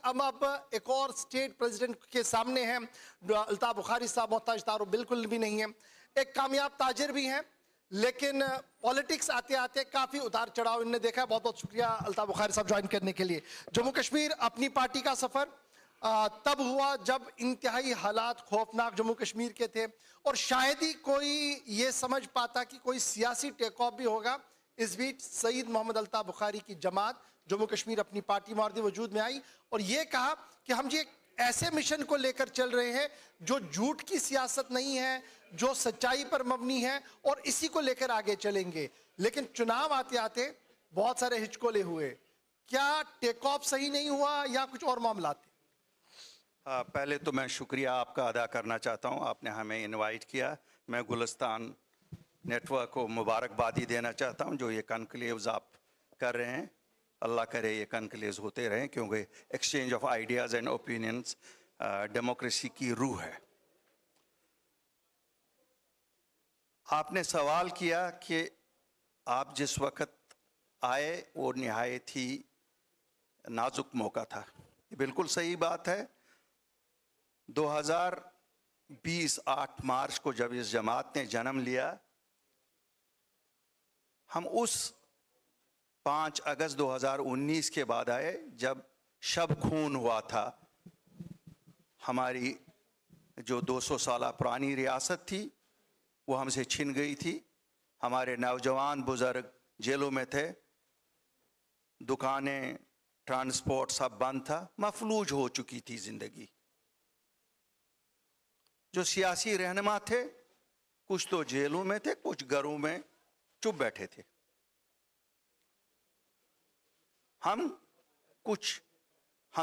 हम अब एक और स्टेट प्रेसिडेंट के सामने हैं। अल्ताफ बुखारी साहब मोहताज तारुफ बिल्कुल भी नहीं है, एक कामयाब ताजिर भी हैं, लेकिन पॉलिटिक्स आते आते काफ़ी उतार चढ़ाव इन्होंने देखा है। बहुत बहुत शुक्रिया अल्ताफ बुखारी साहब ज्वाइन करने के लिए। जम्मू कश्मीर अपनी पार्टी का सफ़र तब हुआ जब इंतहाई हालात खौफनाक जम्मू कश्मीर के थे और शायद ही कोई ये समझ पाता कि कोई सियासी टेक ऑफ भी होगा। इस बीच सईद मोहम्मद अल्ताफ बुखारी की जमात जम्मू कश्मीर अपनी पार्टी मार्दी वजूद में आई और ये कहा कि हम ये ऐसे मिशन को लेकर चल रहे हैं जो झूठ की सियासत नहीं है, जो सच्चाई पर मबनी है और इसी को लेकर आगे चलेंगे। लेकिन चुनाव आते आते बहुत सारे हिचकोले हुए। क्या टेक ऑफ सही नहीं हुआ या कुछ और मामला थे? पहले तो मैं शुक्रिया आपका अदा करना चाहता हूं, आपने हमें इनवाइट किया। मैं गुलिस्तान नेटवर्क को मुबारकबादी देना चाहता हूं जो ये कॉन्क्लेव्स आप कर रहे हैं। अल्लाह करे ये कॉन्क्लेव्स होते रहें, क्योंकि exchange of ideas and opinions democracy की रूह है। आपने सवाल किया कि आप जिस वक्त आए वो निहायत ही नाजुक मौका था। ये बिल्कुल सही बात है। 2020 8 मार्च को जब इस जमात ने जन्म लिया, हम उस 5 अगस्त 2019 के बाद आए जब शब खून हुआ था। हमारी जो 200 साल पुरानी रियासत थी वो हमसे छिन गई थी। हमारे नौजवान बुजुर्ग जेलों में थे, दुकानें, ट्रांसपोर्ट सब बंद था, मफलूज हो चुकी थी जिंदगी। जो सियासी रहनुमा थे कुछ तो जेलों में थे, कुछ घरों में चुप बैठे थे। हम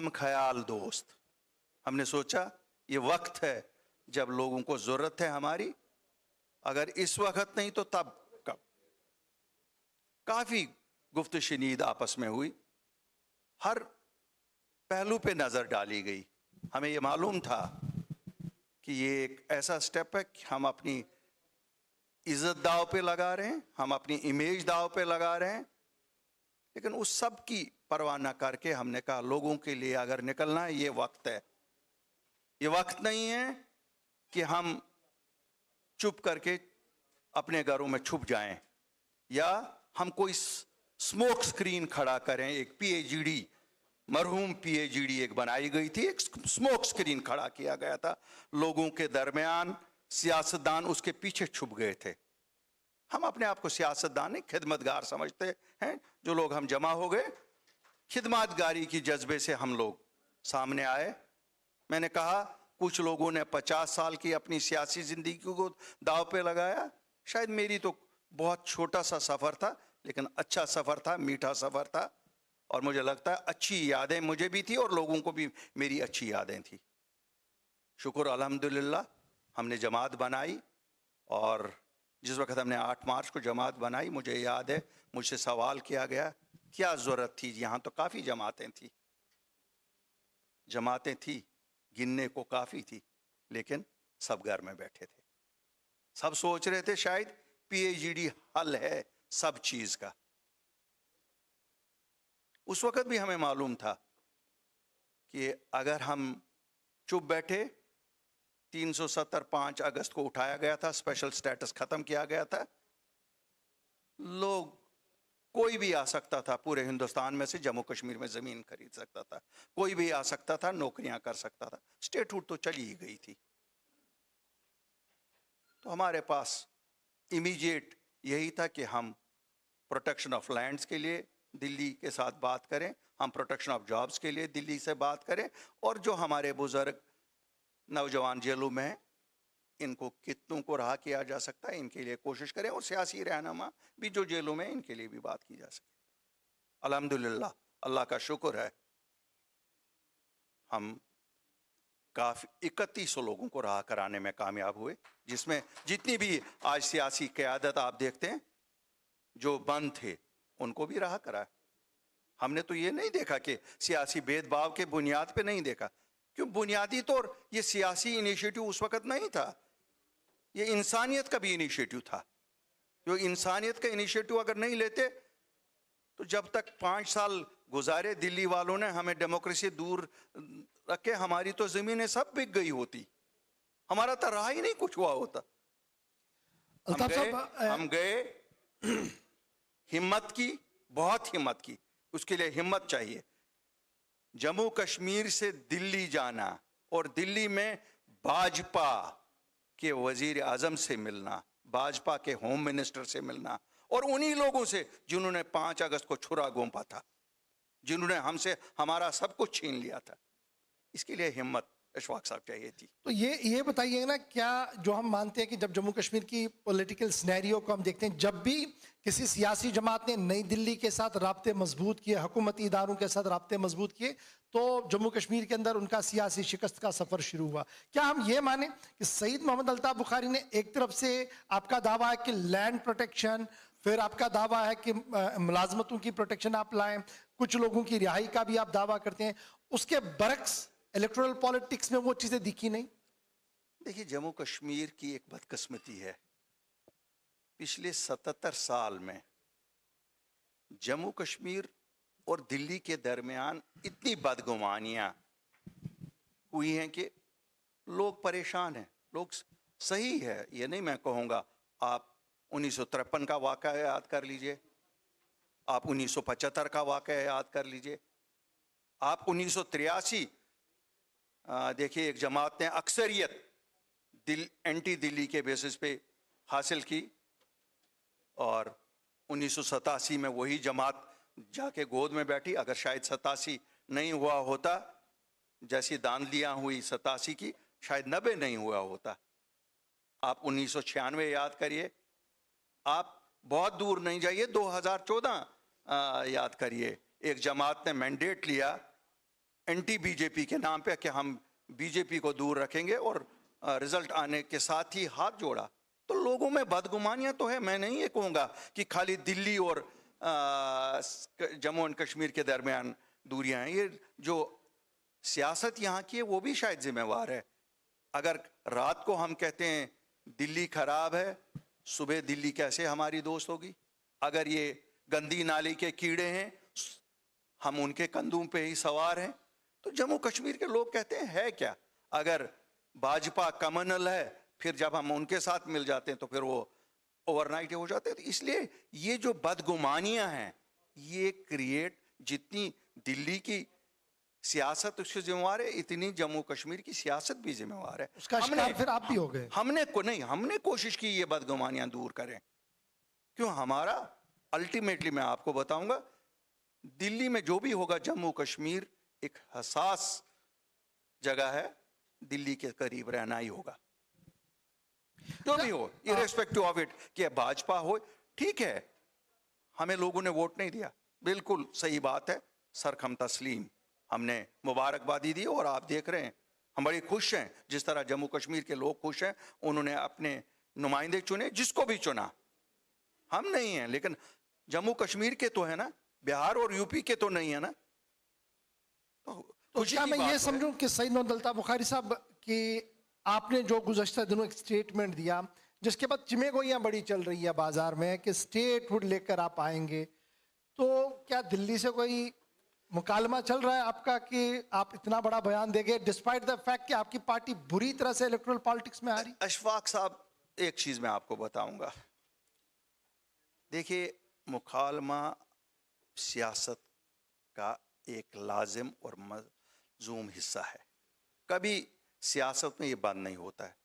ख्याल दोस्त, हमने सोचा ये वक्त है जब लोगों को जरूरत है हमारी। अगर इस वक्त नहीं तो तब कब? काफी गुफ्त शनीद आपस में हुई, हर पहलू पे नजर डाली गई। हमें ये मालूम था कि ये एक ऐसा स्टेप है कि हम अपनी इज्जत दाव पे लगा रहे हैं, हम अपनी इमेज दाव पे लगा रहे हैं। लेकिन उस सब की परवाह न करके हमने कहा लोगों के लिए अगर निकलना है ये वक्त है। ये वक्त नहीं है कि हम चुप करके अपने घरों में छुप जाएं या हम कोई स्मोक स्क्रीन खड़ा करें। एक पीएचडी, मरहूम पीएचडी एक बनाई गई थी, एक स्मोक स्क्रीन खड़ा किया गया था लोगों के दरमियान। सियासतदान उसके पीछे छुप गए थे। हम अपने आप को सियासतदान नहीं खिदमतगार समझते हैं। जो लोग हम जमा हो गए, खिदमतगारी की जज्बे से हम लोग सामने आए। मैंने कहा कुछ लोगों ने 50 साल की अपनी सियासी जिंदगी को दाव पे लगाया। शायद मेरी तो बहुत छोटा सा सफर था, लेकिन अच्छा सफर था, मीठा सफर था और मुझे लगता है अच्छी यादें मुझे भी थी और लोगों को भी मेरी अच्छी यादें थी। शुक्र अल्हम्दुलिल्लाह हमने जमात बनाई और जिस वक्त हमने 8 मार्च को जमात बनाई, मुझे याद है मुझसे सवाल किया गया क्या ज़रूरत थी। यहाँ तो काफ़ी जमातें थी, गिनने को काफ़ी थी, लेकिन सब घर में बैठे थे। सब सोच रहे थे शायद पीएचडी हल है सब चीज़ का। उस वक्त भी हमें मालूम था कि अगर हम चुप बैठे, 370 5 अगस्त को उठाया गया था, स्पेशल स्टेटस खत्म किया गया था, लोग कोई भी आ सकता था पूरे हिंदुस्तान में से जम्मू कश्मीर में जमीन खरीद सकता था, कोई भी आ सकता था, नौकरियां कर सकता था। स्टेटहुड तो चली ही गई थी। तो हमारे पास इमीडिएट यही था कि हम प्रोटेक्शन ऑफ लैंड्स के लिए दिल्ली के साथ बात करें, हम प्रोटेक्शन ऑफ जॉब्स के लिए दिल्ली से बात करें और जो हमारे बुजुर्ग नौजवान जेलों में हैं इनको कितनों को रहा किया जा सकता है इनके लिए कोशिश करें और सियासी रहनुमा भी जो जेलों में इनके लिए भी बात की जा सके। अल्हम्दुलिल्लाह, अल्लाह का शुक्र है, हम काफ़ी 3100 लोगों को रहा कराने में कामयाब हुए, जिसमें जितनी भी आज सियासी क़यादत आप देखते हैं जो बंद थे उनको भी रहा कराया। हमने तो ये नहीं देखा कि सियासी भेदभाव के बुनियाद पे नहीं देखा, क्यों बुनियादी तौर ये सियासी इनिशिएटिव उस वक्त नहीं था, ये इंसानियत का भी इनिशिएटिव था। जो इंसानियत का इनिशिएटिव अगर नहीं लेते तो जब तक 5 साल गुजारे दिल्ली वालों ने, हमें डेमोक्रेसी दूर रखे, हमारी तो जमीनें सब बिक गई होती, हमारा तो रहा ही नहीं कुछ हुआ होता। अल्ताफ साहब, हम गए, हिम्मत की, बहुत हिम्मत की, उसके लिए हिम्मत चाहिए। जम्मू कश्मीर से दिल्ली जाना और दिल्ली में भाजपा के वजीर आजम से मिलना, भाजपा के होम मिनिस्टर से मिलना, और उन्हीं लोगों से जिन्होंने 5 अगस्त को छुरा घोंपा था, जिन्होंने हमसे हमारा सब कुछ छीन लिया था, इसके लिए हिम्मत अशफाक साहब चाहिए थी। तो ये बताइए ना, क्या जो हम मानते हैं कि जब जम्मू कश्मीर की पॉलिटिकल सिनेरियो को हम देखते हैं, जब भी किसी सियासी जमात ने नई दिल्ली के साथ राब्ते मजबूत किए, हुकूमती इदारों के साथ राब्ते मजबूत किए, तो जम्मू कश्मीर के अंदर उनका सियासी शिकस्त का सफर शुरू हुआ। क्या हम ये माने कि सईद मोहम्मद अल्ताफ बुखारी ने एक तरफ से आपका दावा है कि लैंड प्रोटेक्शन, फिर आपका दावा है कि मुलाजमतों की प्रोटेक्शन आप लाएं, कुछ लोगों की रिहाई का भी आप दावा करते हैं, उसके बरक्स इलेक्टोरल पॉलिटिक्स में वो चीजें दिखी नहीं? देखिए, जम्मू कश्मीर की एक बदकिस्मती है, पिछले 77 साल में जम्मू कश्मीर और दिल्ली के दरमियान इतनी बदगुमानियां हुई हैं कि लोग परेशान हैं। लोग, सही है, ये नहीं मैं कहूँगा, आप 1953 का वाक़या याद कर लीजिए, आप 1975 का वाक़या याद कर लीजिए, आप 1983 देखिए, एक जमात ने अक्सरियत एंटी दिल्ली के बेसिस पे हासिल की, और 1987 में वही जमात जाके गोद में बैठी। अगर शायद 87 नहीं हुआ होता, जैसी दांधलियां हुई 87 की, शायद 90 नहीं हुआ होता। आप 1996 याद करिए, आप बहुत दूर नहीं जाइए, 2014 याद करिए, एक जमात ने मैंडेट लिया एंटी बीजेपी के नाम पे कि हम बीजेपी को दूर रखेंगे, और रिजल्ट आने के साथ ही हाथ जोड़ा। तो लोगों में बदगुमानियां तो है, मैं नहीं ये कहूँगा कि खाली दिल्ली और जम्मू एंड कश्मीर के दरमियान दूरियां हैं। ये जो सियासत यहाँ की है वो भी शायद जिम्मेवार है। अगर रात को हम कहते हैं दिल्ली खराब है, सुबह दिल्ली कैसे हमारी दोस्त होगी? अगर ये गंदी नाली के कीड़े हैं, हम उनके कंधों पे ही सवार हैं। तो जम्मू कश्मीर के लोग कहते हैं है क्या? अगर भाजपा कम्युनल है, फिर जब हम उनके साथ मिल जाते हैं तो फिर वो ओवरनाइट हो जाते हैं। तो इसलिए ये जो बदगुमानियां हैं, ये क्रिएट, जितनी दिल्ली की सियासत उससे जिम्मेवार है, इतनी जम्मू कश्मीर की सियासत भी जिम्मेवार है। उसका शिकार फिर आप भी हो गए। हमने कोशिश की ये बदगुमानियां दूर करें। क्यों? हमारा अल्टीमेटली, मैं आपको बताऊंगा, दिल्ली में जो भी होगा, जम्मू कश्मीर एक हसास जगह है, दिल्ली के करीब रहना ही होगा, जो भी हो, इरेस्पेक्टिव ऑफ इट, कि भाजपा हो। ठीक है, हमें लोगों ने वोट नहीं दिया, बिल्कुल सही बात है, सरखम तस्लीम, हमने मुबारकबादी दी, और आप देख रहे हैं हम बड़े खुश हैं, जिस तरह जम्मू कश्मीर के लोग खुश हैं। उन्होंने अपने नुमाइंदे चुने, जिसको भी चुना, हम नहीं हैं, लेकिन जम्मू कश्मीर के तो है ना, बिहार और यूपी के तो नहीं है ना। तो क्या मैं ये समझूं कि सईद मोहम्मद अल्ताफ बुखारी साहब कि आपने जो गुज़श्ता दिनों एक स्टेटमेंट दिया, जिसके बाद चिमेगोइयां बड़ी चल रही है बाजार में कि स्टेटहुड लेकर आप आएंगे, तो क्या दिल्ली से कोई मुकालमा चल रहा है आपका कि आप इतना बड़ा बयान देंगे डिस्पाइट द फैक्ट कि आपकी पार्टी बुरी तरह से इलेक्टोरल पॉलिटिक्स में आ रही? अशफाक साहब, एक चीज मैं आपको बताऊंगा, देखिए, मुकालमा सियासत का एक लाजिम और मज़ूम हिस्सा है। कभी सियासत में ये बंद नहीं होता है,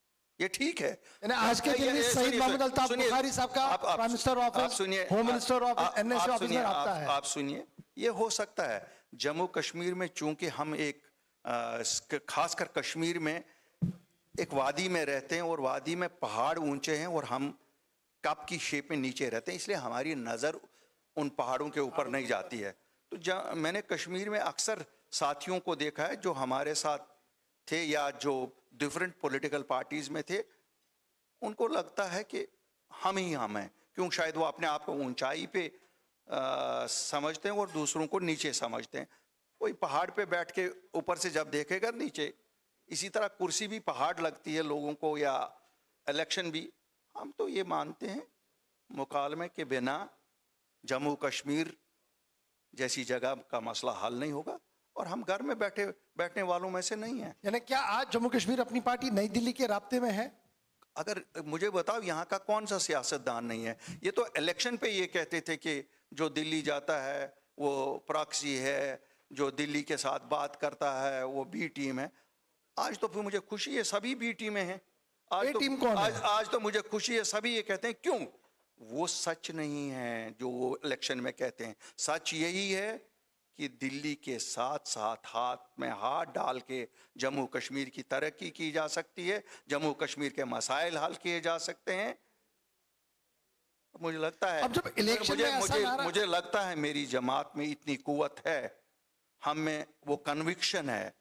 ये ठीक है। आज के दिन में सईद मोहम्मद अल्ताफ बुखारी साहब का prime minister office, home minister office, NSA office में आता है। आप सुनिए, ये हो सकता है जम्मू कश्मीर में, चूंकि हम एक खासकर कश्मीर में एक वादी में रहते हैं, और वादी में पहाड़ ऊंचे हैं, और हम कप की शेप में नीचे रहते हैं, इसलिए हमारी नज़र उन पहाड़ों के ऊपर नहीं जाती है। तो मैंने कश्मीर में अक्सर साथियों को देखा है जो हमारे साथ थे या जो डिफरेंट पॉलिटिकल पार्टीज में थे, उनको लगता है कि हम ही हम हैं, क्यों शायद वो अपने आप को ऊंचाई पे समझते हैं और दूसरों को नीचे समझते हैं। कोई पहाड़ पे बैठ के ऊपर से जब देखेगा नीचे, इसी तरह कुर्सी भी पहाड़ लगती है लोगों को, या इलेक्शन भी। हम तो ये मानते हैं मुकालमे के बिना जम्मू कश्मीर जैसी जगह का मसला हल नहीं होगा, और हम घर में बैठने वालों में से नहीं हैं। यानी क्या आज जम्मू कश्मीर अपनी पार्टी नई दिल्ली के राब्ते में है? अगर मुझे बताओ यहाँ का कौन सा सियासतदान नहीं है? ये तो इलेक्शन पे ये कहते थे कि जो दिल्ली जाता है वो प्रॉक्सी है, जो दिल्ली के साथ बात करता है वो बी टीम है। आज तो फिर मुझे खुशी है सभी बी टीमें हैं। ए टीम कौन है? आज तो मुझे खुशी है सभी ये कहते हैं। क्यों? वो सच नहीं है जो वो इलेक्शन में कहते हैं। सच यही है कि दिल्ली के साथ साथ हाथ में हाथ डाल के जम्मू कश्मीर की तरक्की की जा सकती है, जम्मू कश्मीर के मसाइल हल किए जा सकते हैं। मुझे लगता है अब जब इलेक्शन में ऐसा नारा- मुझे लगता है मेरी जमात में इतनी कुव्वत है, हम में वो कन्विक्शन है,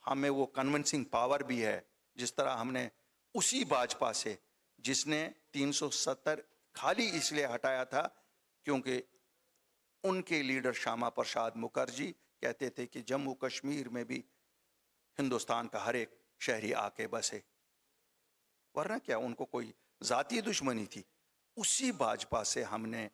हमें वो कन्विंसिंग पावर भी है। जिस तरह हमने उसी भाजपा से जिसने 370 खाली इसलिए हटाया था क्योंकि उनके लीडर श्यामा प्रसाद मुखर्जी कहते थे कि जम्मू कश्मीर में भी हिंदुस्तान का हर एक शहरी आके बसे, वरना क्या उनको कोई जाती दुश्मनी थी। उसी भाजपा से हमने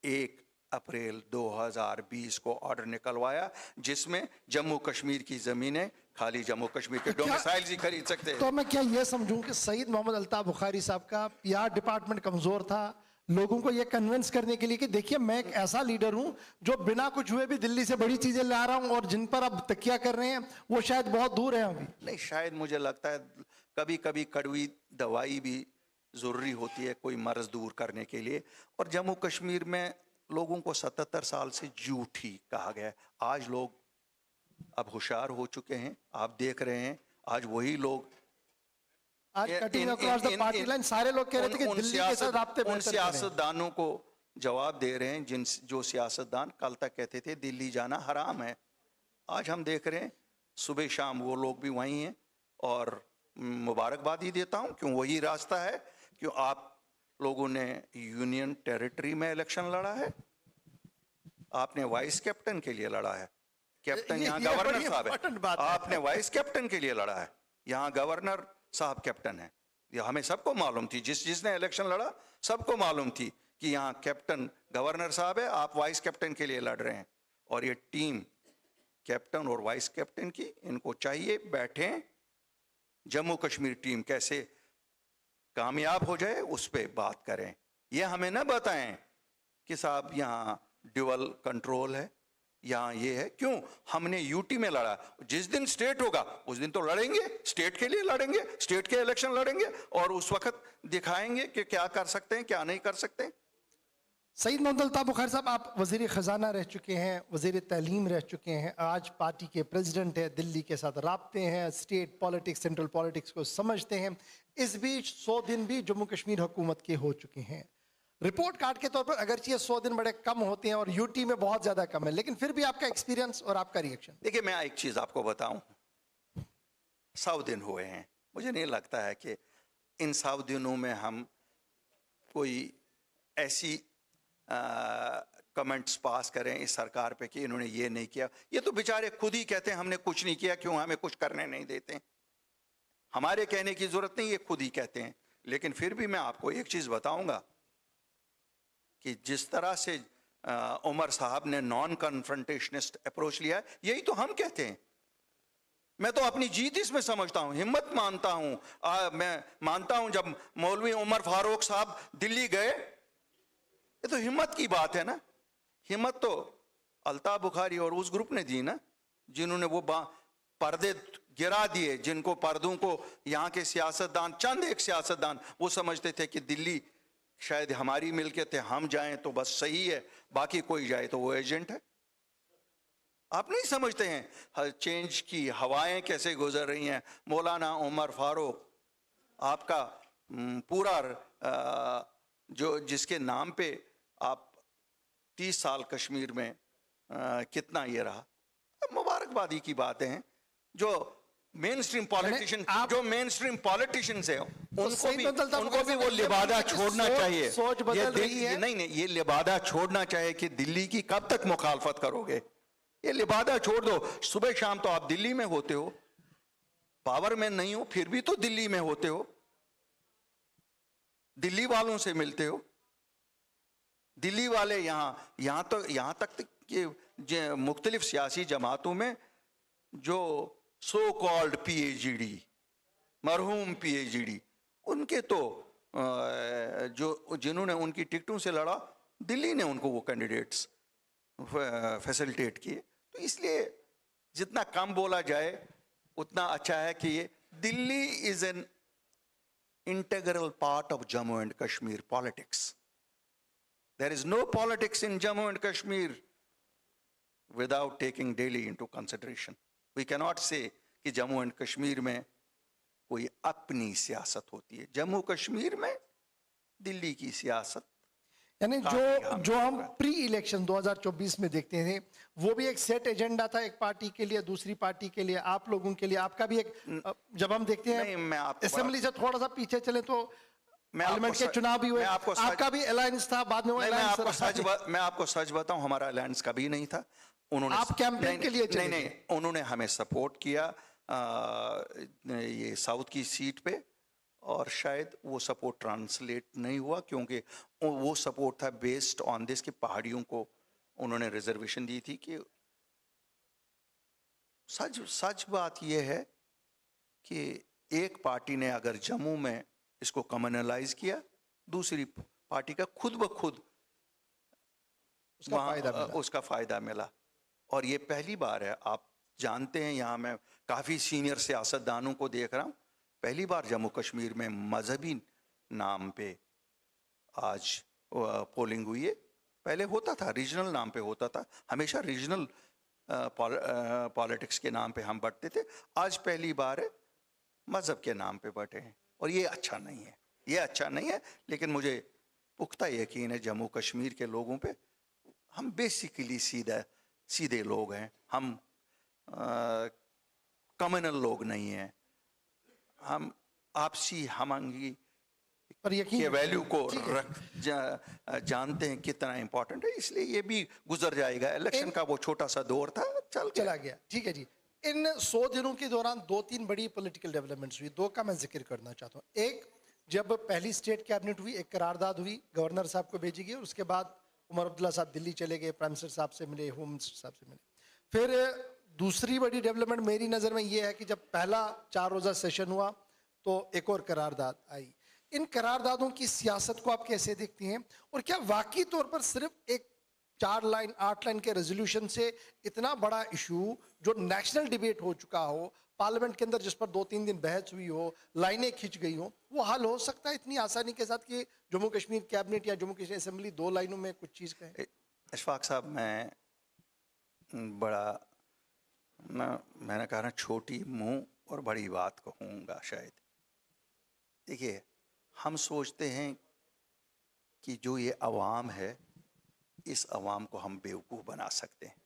1 अप्रैल 2020 को ऑर्डर निकलवाया जिसमें जम्मू कश्मीर की जमीनें खाली जम्मू कश्मीर के डोमिसाइल्स ही खरीद सकते हैं। तो मैं क्या ये समझूं कि सईद मोहम्मद अल्ताफ बुखारी साहब का पीआर डिपार्टमेंट कमजोर था लोगों को ये कन्विंस करने के लिए कि देखिए मैं एक ऐसा लीडर हूं जो बिना कुछ हुए भी दिल्ली से बड़ी चीजें ला रहा हूं और जिन पर अब तकिया कर रहे हैं वो शायद बहुत दूर है अभी? नहीं, शायद मुझे लगता है कभी कभी कड़वी दवाई भी ज़रूरी होती है कोई मर्ज दूर करने के लिए। और जम्मू कश्मीर में लोगों को 77 साल से झूठ ही कहा गया है। आज लोग अब होशियार हो चुके हैं, आप देख रहे हैं आज वही लोग आज cutting across the party line सारे लोग कह रहे थे कि दिल्ली के साथ राब्ते उन सियासतदानों को जवाब दे रहे हैं जो सियासतदान कल तक कहते थे दिल्ली जाना हराम है। आज हम देख रहे हैं सुबह शाम वो लोग भी वहीं हैं, और मुबारकबाद ही देता हूं क्यों वही रास्ता है। क्यों आप लोगों ने यूनियन टेरिटरी में इलेक्शन लड़ा है, आपने वाइस कैप्टन के लिए लड़ा है। कैप्टन यहाँ गवर्नर साहब है, आपने वाइस कैप्टन के लिए लड़ा है, यहाँ गवर्नर साहब कैप्टन है। ये हमें सबको मालूम थी, जिसने इलेक्शन लड़ा सबको मालूम थी कि यहाँ कैप्टन गवर्नर साहब है, आप वाइस कैप्टन के लिए लड़ रहे हैं। और ये टीम कैप्टन और वाइस कैप्टन की इनको चाहिए बैठें, जम्मू कश्मीर टीम कैसे कामयाब हो जाए उस पर बात करें। ये हमें ना बताएं कि साहब यहाँ ड्यूअल कंट्रोल है, यहाँ ये है। क्यों? हमने यूटी में लड़ा, जिस दिन स्टेट होगा उस दिन तो लड़ेंगे, स्टेट के लिए लड़ेंगे, स्टेट के इलेक्शन लड़ेंगे और उस वक्त दिखाएंगे कि क्या कर सकते हैं क्या नहीं कर सकते। सईद मोहम्मद अल्ताफ बुखारी साहब, आप वजीर खजाना रह चुके हैं, वजीर तालीम रह चुके हैं, आज पार्टी के प्रेसिडेंट हैं, दिल्ली के साथ राब्ते हैं, स्टेट पॉलिटिक्स सेंट्रल पॉलिटिक्स को समझते हैं। इस बीच 100 दिन भी जम्मू कश्मीर हुकूमत के हो चुके हैं। रिपोर्ट कार्ड के तौर पर अगरचे 100 दिन बड़े कम होते हैं और यूटी में बहुत ज्यादा कम है, लेकिन फिर भी आपका एक्सपीरियंस और आपका रिएक्शन? देखिए, मैं एक चीज आपको बताऊं, 100 दिन हुए हैं, मुझे नहीं लगता है कि इन 100 दिनों में हम कोई ऐसी कमेंट्स पास करें इस सरकार पे कि इन्होंने ये नहीं किया। ये तो बेचारे खुद ही कहते हैं हमने कुछ नहीं किया, क्यों हमें कुछ करने नहीं देते। हमारे कहने की जरूरत नहीं, ये खुद ही कहते हैं। लेकिन फिर भी मैं आपको एक चीज बताऊंगा कि जिस तरह से उमर साहब ने नॉन कन्फ्रंटेशनिस्ट अप्रोच लिया, यही तो हम कहते हैं। मैं तो अपनी जीत इसमें समझता हूं, हिम्मत मानता हूं। मैं मानता हूं जब मौलवी उमर फारूक साहब दिल्ली गए, ये तो हिम्मत की बात है ना। हिम्मत तो अल्ताफ बुखारी और उस ग्रुप ने दी ना, जिन्होंने वो पर्दे गिरा दिए, जिनको पर्दों को यहाँ के सियासतदान, चंद एक सियासतदान, वो समझते थे कि दिल्ली शायद हमारी मिल्कियत है, हम जाएं तो बस सही है, बाकी कोई जाए तो वो एजेंट है। आप नहीं समझते हैं हर चेंज की हवाएं कैसे गुजर रही हैं। मौलाना उमर फारूक आपका पूरा जो जिसके नाम पे आप 30 साल कश्मीर में कितना ये रहा, मुबारकबादी की बातें हैं। जो मेन स्ट्रीम पॉलिटिशियन है उनको भी वो लिबादा छोड़ना चाहिए। सोच बदल रही है। नहीं, ये लिबादा छोड़ना चाहिए कि दिल्ली की कब तक मुखालफत करोगे। ये लिबादा छोड़ दो। सुबह शाम तो आप दिल्ली में होते हो, पावर में नहीं हो फिर भी तो दिल्ली में होते हो, दिल्ली वालों से मिलते हो। दिल्ली वाले यहाँ तक कि मुख्तलिफ सियासी जमातों में जो सो कॉल्ड पीएचडी, मरहूम पीएचडी, उनके तो जो जिन्होंने उनकी टिकटों से लड़ा, दिल्ली ने उनको वो कैंडिडेट्स फैसिलिटेट किए। तो इसलिए जितना कम बोला जाए उतना अच्छा है कि ये Delhi is an integral part of Jammu and Kashmir politics. There is no politics in Jammu and Kashmir without taking Delhi into consideration. We can not say कि जम्मू एंड कश्मीर में कोई अपनी सियासत होती है। जम्मू कश्मीर में दिल्ली की सियासत, यानी जो हम प्री इलेक्शन 2024 में देखते हैं वो भी एक सेट एजेंडा था, एक पार्टी के लिए, दूसरी पार्टी के लिए, आप लोगों के लिए। आपका भी एक, जब हम देखते हैं असेंबली से थोड़ा सा पीछे चले तो पार्लियामेंट के चुनाव भी हुए, आपका भी अलायंस था, बाद में वो अलायंस। मैं आपको सच बताऊं, हमारा अलायंस कभी नहीं था। उन्होंने आप कैंपेन के लिए चले? नहीं, उन्होंने हमें सपोर्ट किया ये साउथ की सीट पे, और शायद वो सपोर्ट ट्रांसलेट नहीं हुआ क्योंकि वो सपोर्ट था बेस्ड ऑन दिस कि पहाड़ियों को उन्होंने रिजर्वेशन दी थी। कि सच बात ये है कि एक पार्टी ने अगर जम्मू में इसको कम्युनलाइज किया, दूसरी पार्टी का खुद ब खुद उसका फायदा मिला। और ये पहली बार है, आप जानते हैं, यहाँ मैं काफी सीनियर सियासतदानों को देख रहा हूँ, पहली बार जम्मू कश्मीर में मजहबी नाम पे आज पोलिंग हुई है। पहले होता था रीजनल नाम पे होता था, हमेशा रीजनल पॉलिटिक्स के नाम पे हम बंटते थे। आज पहली बार है मजहब के नाम पे बंटे हैं, और ये अच्छा नहीं है, ये अच्छा नहीं है। लेकिन मुझे पुख्ता यकीन है जम्मू कश्मीर के लोगों पे, हम बेसिकली सीधे लोग हैं, हम कम्युनल लोग नहीं हैं, हम आपसी हमंगी पर यकीन के वैल्यू को जानते हैं कितना इंपॉर्टेंट है। इसलिए ये भी गुजर जाएगा। इलेक्शन का वो छोटा सा दौर था, चला गया। ठीक है जी। इन 100 दिनों के दौरान 2-3 बड़ी पॉलिटिकल डेवलपमेंट्स हुई, दो का मैं जिक्र करना चाहता हूँ। एक, जब पहली स्टेट कैबिनेट हुई, एक करारदाद हुई, गवर्नर साहब को भेजी गई, और उसके बाद उमर अब्दुल्ला साहब दिल्ली चले गए, प्राइम मिनिस्टर साहब से मिले, होम मिनिस्टर साहब से मिले। फिर दूसरी बड़ी डेवलपमेंट मेरी नज़र में ये है कि जब पहला 4 रोज़ा सेशन हुआ तो एक और करारदाद आई। इन करारदादों की सियासत को आप कैसे देखती हैं, और क्या वाकई तौर पर सिर्फ एक 4 लाइन 8 लाइन के रेजोल्यूशन से इतना बड़ा इशू जो नेशनल डिबेट हो चुका हो, पार्लियामेंट के अंदर जिस पर 2-3 दिन बहस हुई हो, लाइनें खिंच गई हो, वो हल हो सकता है इतनी आसानी के साथ कि जम्मू कश्मीर कैबिनेट या जम्मू कश्मीर असेंबली 2 लाइनों में कुछ चीज़ कहे? अशफाक साहब, मैंने कहा ना, छोटी मुंह और बड़ी बात कहूँगा शायद। देखिए, हम सोचते हैं कि जो ये अवाम है, इस अवाम को हम बेवकूफ़ बना सकते हैं।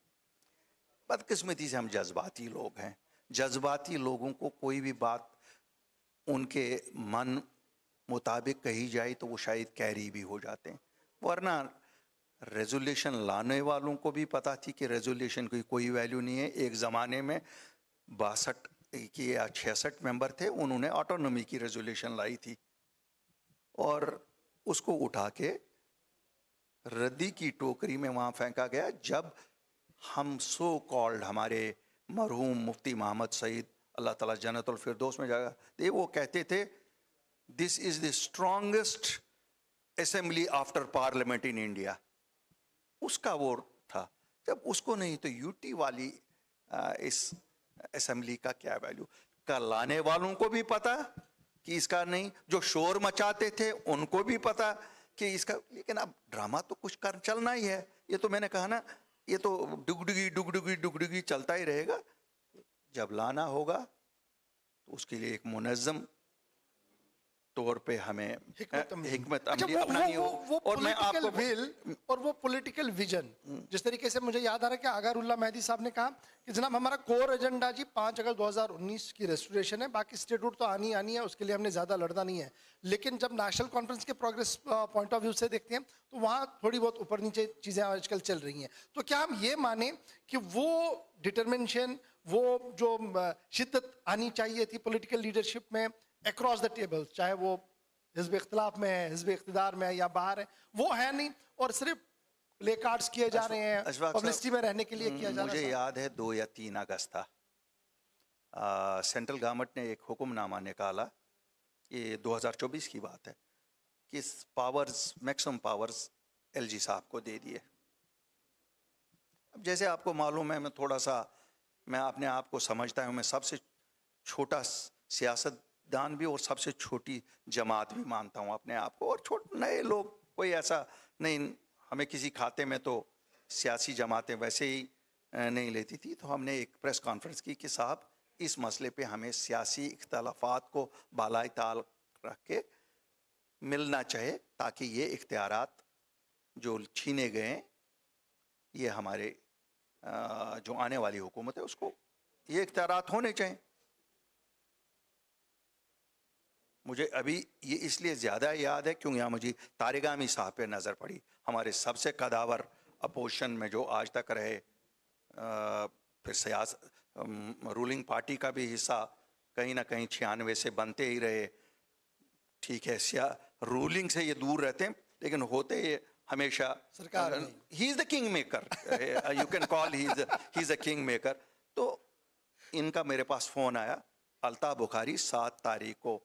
बदकिस्मती से हम जज्बाती लोग हैं। जज्बाती लोगों को कोई भी बात उनके मन मुताबिक कही जाए तो वो शायद कैरी भी हो जाते हैं। वरना रेजोल्यूशन लाने वालों को भी पता थी कि रेजोल्यूशन की कोई वैल्यू नहीं है। एक ज़माने में 62 की या 66 मेंबर थे, उन्होंने ऑटोनॉमी की रेजोल्यूशन लाई थी, और उसको उठा के रद्दी की टोकरी में वहाँ फेंका गया। जब हम सो कॉल्ड हमारे मरहूम मुफ्ती मोहम्मद सईद, अल्लाह ताला जन्नतुल फिरदौस में जाएगा, वो कहते थे this is the strongest assembly after parliament in India. उसका वो था। जब उसको नहीं तो यूटी वाली इस असेंबली का क्या वैल्यू? का लाने वालों को भी पता कि इसका नहीं, जो शोर मचाते थे उनको भी पता कि इसका। लेकिन अब ड्रामा तो कुछ कर चलना ही है। ये तो मैंने कहा ना, ये तो डुगडुगी चलता ही रहेगा। जब लाना होगा तो उसके लिए एक मुनज़्ज़म तौर पे हमें हिकमत अमली अपनानी हो। और मैं आपको विल और वो पॉलिटिकल विजन, जिस तरीके से मुझे याद आ रहा है कि अगारुल्लाह मेहदी साहब ने कहा कि जनाब हमारा कोर एजेंडा जी 5 अगस्त 2019 की रेस्टोरेशन है, बाकी स्टेटहुड तो आनी है, उसके लिए हमने ज़्यादा लड़ना नहीं है। लेकिन जब नेशनल कॉन्फ्रेंस के प्रोग्रेस पॉइंट ऑफ व्यू से देखते हैं तो वहाँ थोड़ी बहुत ऊपर नीचे चीज़ें आजकल चल रही हैं। तो क्या हम ये माने कि वो डिटर्मिनेशन, वो जो शिद्दत आनी चाहिए थी पॉलिटिकल लीडरशिप में अक्रॉस द टेबल, चाहे वो हिज़्ब इख्तिलाफ में है, हिज़्ब इख्तिदार में है या बाहर है, वो है नहीं, और सिर्फ प्ले कार्ड्स किए जा रहे हैं, अशफाक साहब, पब्लिसिटी में रहने के लिए किया जा रहा मुझे है? याद है 2 या 3 अगस्त था, सेंट्रल गवर्नमेंट ने एक हुक्मनामा निकाला, ये 2024 की बात है, कि पावर्स, मैक्सिमम पावर्स एलजी साहब को दे दिए। अब जैसे आपको मालूम है, मैं अपने आप को समझता हूँ, मैं सबसे छोटा सियासतदान भी और सबसे छोटी जमात भी मानता हूँ अपने आप को। और नए लोग कोई ऐसा नहीं, हमें किसी खाते में तो सियासी जमातें वैसे ही नहीं लेती थी। तो हमने एक प्रेस कॉन्फ्रेंस की कि साहब, इस मसले पे हमें सियासी इख्तलाफात को बालाए ताल रख के मिलना चाहिए, ताकि ये इख्तियारात जो छीने गए, ये हमारे जो आने वाली हुकूमत है उसको ये इख्तियारात होने चाहिए। मुझे अभी ये इसलिए ज़्यादा याद है क्योंकि यहाँ मुझे तारिगामी साहब पे नज़र पड़ी, हमारे सबसे कदावर अपोजिशन में जो आज तक रहे, फिर रूलिंग पार्टी का भी हिस्सा कहीं ना कहीं 96 से बनते ही रहे। ठीक है, रूलिंग से ये दूर रहते हैं, लेकिन होते ये हमेशा सरकार। He is the king maker, you can call he is the king maker. तो इनका मेरे पास फोन आया, अल्ताफ बुखारी 7 तारीख को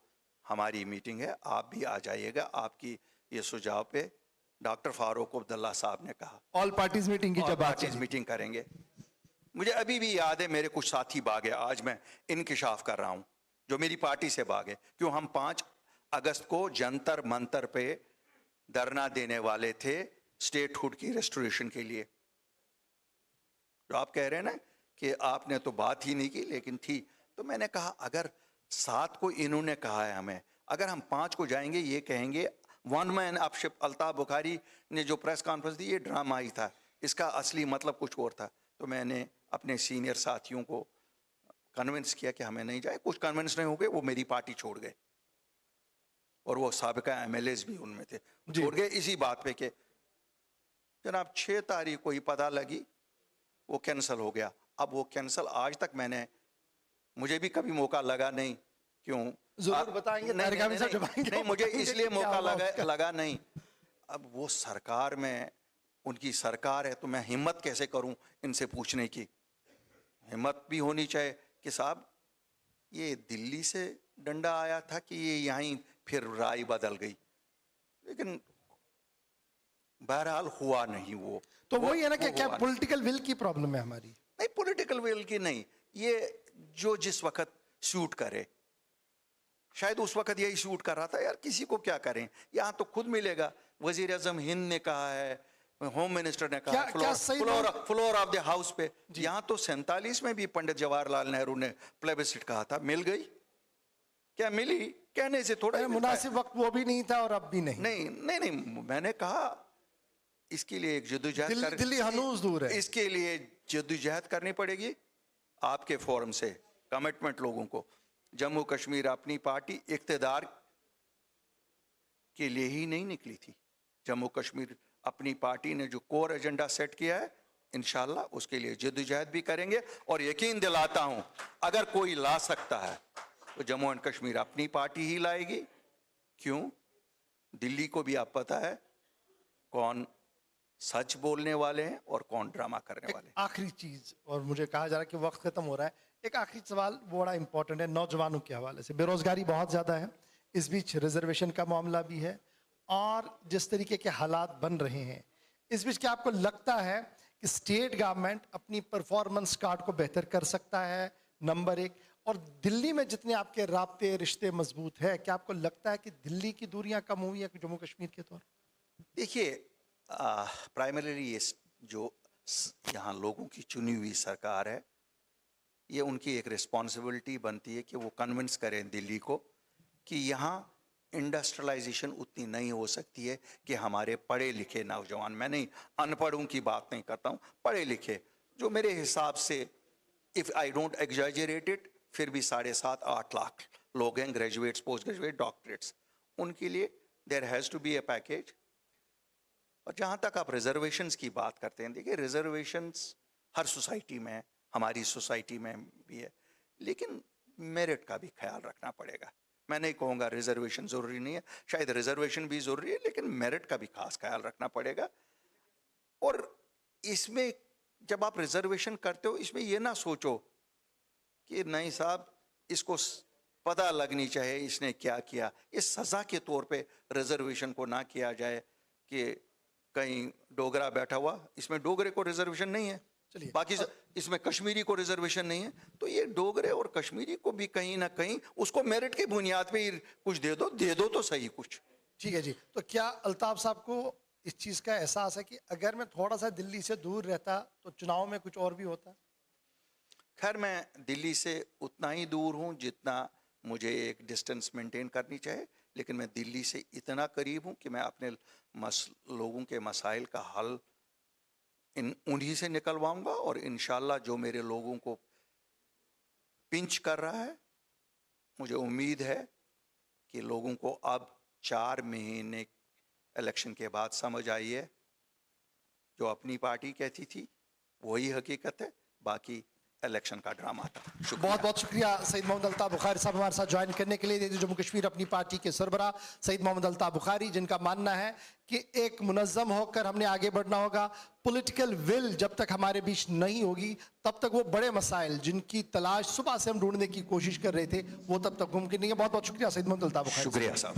हमारी मीटिंग है, आप भी आ जाइएगा, आपकी ये सुझाव पे डॉक्टर फारूक अब्दुल्ला साहब ने कहा ऑल पार्टीज मीटिंग की जब बात पार्टीज मीटिंग करेंगे। मुझे अभी भी याद है, मेरे कुछ साथी भागे, आज मैं इंकिशाफ कर रहा हूं, जो मेरी पार्टी से भागे। क्यों? हम 5 अगस्त को जंतर मंतर पे धरना देने वाले थे स्टेटहुड की रेस्टोरेशन के लिए। जो आप कह रहे हैं ना कि आपने तो बात ही नहीं की, लेकिन थी। तो मैंने कहा, अगर 7 को इन्होंने कहा है हमें, अगर हम 5 को जाएंगे, ये कहेंगे वन मैन अपशिप, अल्ताफ बुखारी ने जो प्रेस कॉन्फ्रेंस दी ये ड्रामा ही था, इसका असली मतलब कुछ और था। तो मैंने अपने सीनियर साथियों को कन्विंस किया कि हमें नहीं जाए। कुछ कन्विंस नहीं हो गए, वो मेरी पार्टी छोड़ गए, और वो साबिका एमएलएज भी उनमें थे, छोड़ गए इसी बात पे कि जनाब 6 तारीख को ही पता लगी, वो कैंसिल हो गया। अब वो कैंसिल आज तक मुझे भी कभी मौका लगा नहीं। क्यों? जरूर बताएंगे, नहीं, मुझे इसलिए मौका लगा नहीं। अब वो सरकार में, उनकी सरकार है, तो मैं हिम्मत कैसे करूं इनसे पूछने की? हिम्मत भी होनी चाहिए कि साहब, ये दिल्ली से डंडा आया था कि ये यहीं फिर राय बदल गई। लेकिन बहरहाल हुआ नहीं वो। तो वही है ना कि क्या पॉलिटिकल विल की प्रॉब्लम है हमारी? नहीं, पॉलिटिकल विल की नहीं, ये जो जिस वक्त सूट करे, शायद उस वक्त यही सूट कर रहा था। यार, किसी को क्या करें, यहाँ तो खुद मिलेगा। वजीर आजम हिंद ने कहा है, होम मिनिस्टर ने कहा, फ्लोर ऑफ द हाउस पे। यहाँ तो 47 में भी पंडित जवाहरलाल नेहरू ने प्लेबिसिट कहा था, मिल गई। क्या मिली? कहने से थोड़ा मुनासिब वक्त वो भी नहीं था और अब भी नहीं। नहीं, मैंने कहा इसके लिए एक जद्दोजहद दिल्ली हनूज दूर है, इसके लिए जद्दोजहद करनी पड़ेगी आपके फोरम से। कमिटमेंट लोगों को, जम्मू कश्मीर अपनी पार्टी इख्तिदार के लिए ही नहीं निकली थी। जम्मू कश्मीर अपनी पार्टी ने जो कोर एजेंडा सेट किया है, इंशाल्लाह उसके लिए जद्दोजहद भी करेंगे। और यकीन दिलाता हूं, अगर कोई ला सकता है तो जम्मू एंड कश्मीर अपनी पार्टी ही लाएगी। क्यों? दिल्ली को भी आप पता है कौन सच बोलने वाले हैं और कौन ड्रामा करने वाले हैं। आखिरी चीज, और मुझे कहा जा रहा है कि वक्त खत्म हो रहा है, एक आखिरी सवाल बड़ा इंपॉर्टेंट है नौजवानों के हवाले से। बेरोजगारी बहुत ज्यादा है, इस बीच रिजर्वेशन का मामला भी है, और जिस तरीके के हालात बन रहे हैं, इस बीच क्या आपको लगता है कि स्टेट गवर्नमेंट अपनी परफॉर्मेंस कार्ड को बेहतर कर सकता है? नंबर 1। और दिल्ली में जितने आपके राब्ते रिश्ते मजबूत है, क्या आपको लगता है कि दिल्ली की दूरियां कम हुई है जम्मू कश्मीर के तौर? देखिए, प्राइमरीली ये जो यहाँ लोगों की चुनी हुई सरकार है, ये उनकी एक रिस्पॉन्सिबिलिटी बनती है कि वो कन्विंस करें दिल्ली को कि यहाँ इंडस्ट्रियलाइजेशन उतनी नहीं हो सकती है कि हमारे पढ़े लिखे नौजवान, मैं नहीं अनपढ़ों की बात नहीं करता हूँ, पढ़े लिखे जो मेरे हिसाब से, if I don't exaggerate it, फिर भी 7.5-8 लाख लोग हैं, ग्रेजुएट्स, पोस्ट ग्रेजुएट, डॉक्टरेट्स। उनके लिए there has to be a package. और जहाँ तक आप रिजर्वेशंस की बात करते हैं, देखिए रिजर्वेशंस हर सोसाइटी में, हमारी सोसाइटी में भी है, लेकिन मेरिट का भी ख्याल रखना पड़ेगा। मैं नहीं कहूँगा रिजर्वेशन ज़रूरी नहीं है, शायद रिजर्वेशन भी ज़रूरी है, लेकिन मेरिट का भी खास ख्याल रखना पड़ेगा। और इसमें जब आप रिजर्वेशन करते हो, इसमें ये ना सोचो कि नहीं साहब इसको पता लगनी चाहिए इसने क्या किया। इस सजा के तौर पे रिजर्वेशन को ना किया जाए कि कहीं डोगरा बैठा हुआ, इसमें डोगरे को रिजर्वेशन नहीं है, चलिए। बाकी इसमें कश्मीरी को रिजर्वेशन नहीं है, तो ये डोगरे और कश्मीरी को भी कहीं ना कहीं उसको मेरिट की बुनियाद पे ही कुछ दे दो तो सही कुछ। ठीक है जी। तो क्या अल्ताफ साहब को इस चीज का एहसास है कि अगर मैं थोड़ा सा दिल्ली से दूर रहता तो चुनाव में कुछ और भी होता? खैर मैं दिल्ली से उतना ही दूर हूँ जितना मुझे एक डिस्टेंस मेंटेन करनी चाहिए, लेकिन मैं दिल्ली से इतना करीब हूँ कि मैं अपने लोगों के मसाइल का हल उन्हीं से निकलवाऊंगा। और इंशाल्लाह जो मेरे लोगों को पिंच कर रहा है, मुझे उम्मीद है कि लोगों को अब 4 महीने इलेक्शन के बाद समझ आई है, जो अपनी पार्टी कहती थी वही हकीकत है, बाकी इलेक्शन का ड्रामा था। बहुत बहुत शुक्रिया सईद मोहम्मद अल्ताफ बुखारी साहब हमारे साथ ज्वाइन करने के लिए। जम्मू कश्मीर अपनी पार्टी के सरबरा सईद मोहम्मद अल्ताफ बुखारी, जिनका मानना है कि एक मुनज़्ज़म होकर हमने आगे बढ़ना होगा। पॉलिटिकल विल जब तक हमारे बीच नहीं होगी तब तक वो बड़े मसाइल जिनकी तलाश सुबह से हम ढूंढने की कोशिश कर रहे थे वो तब तक मुमकिन नहीं है। बहुत बहुत शुक्रिया सईद मोहम्मद अल्ताफ बुखारी। शुक्रिया साहब।